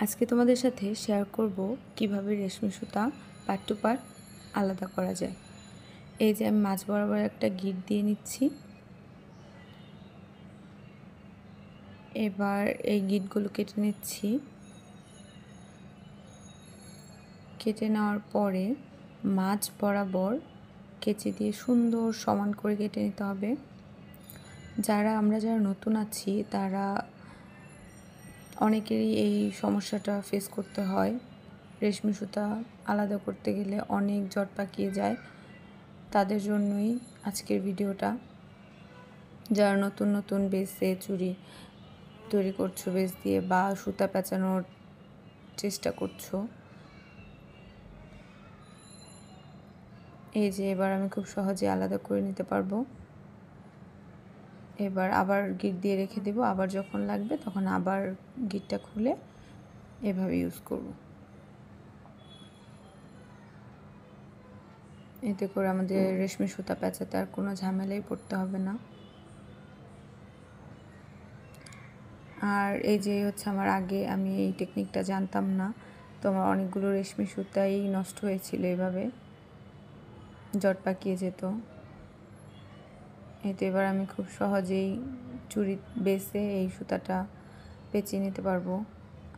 আজকে তোমাদের সাথে শেয়ার করব কিভাবে রেশমি সুতা পার্ট টু পার্ট আলাদা করা যায়। এই যে আমি মাঝ বরাবর একটা গিট দিয়ে নিচ্ছি। এবার এই গিটগুলো কেটে নিচ্ছি। কেটে নেওয়ার পরে মাঝ বরাবর কেচি দিয়ে সুন্দর সমান করে কেটে নিতে হবে। আমরা যারা নতুন আছি তারা অনেকেরই এই সমস্যাটা ফেস করতে হয়। রেশমি সুতা আলাদা করতে গেলে অনেক জট পাকিয়ে যায়। তাদের জন্যই আজকের ভিডিওটা। যারা নতুন নতুন বেসে চুড়ি তৈরি করছো বেস দিয়ে বা সুতা পেঁচানোর চেষ্টা করছো, এই যে এবার আমি খুব সহজে আলাদা করে নিতে পারবো। এবার আবার গিট দিয়ে রেখে দেব, আবার যখন লাগবে তখন আবার গিটটা খুলে এভাবে ইউজ করব। এতে করে আমাদের রেশমি সুতা পেঁচাতে আর কোনো ঝামেলাই পড়তে হবে না। আর এই যে আমার আগে আমি এই টেকনিকটা জানতাম না, তো আমার অনেকগুলো রেশমি সুতাই নষ্ট হয়েছিল, এভাবে জট পাকিয়ে যেত। এতে এবার আমি খুব সহজেই চুড়ি বেসে এই সুতাটা পেঁচিয়ে নিতে পারবো।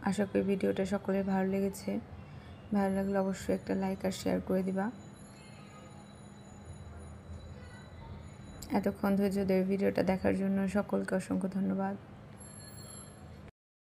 আশা করি ভিডিওটা সকলের ভালো লেগেছে। ভালো লাগলে অবশ্যই একটা লাইক আর শেয়ার করে দিবা। এতক্ষণ ধৈর্য ধরে ভিডিওটা দেখার জন্য সকলকে অসংখ্য ধন্যবাদ।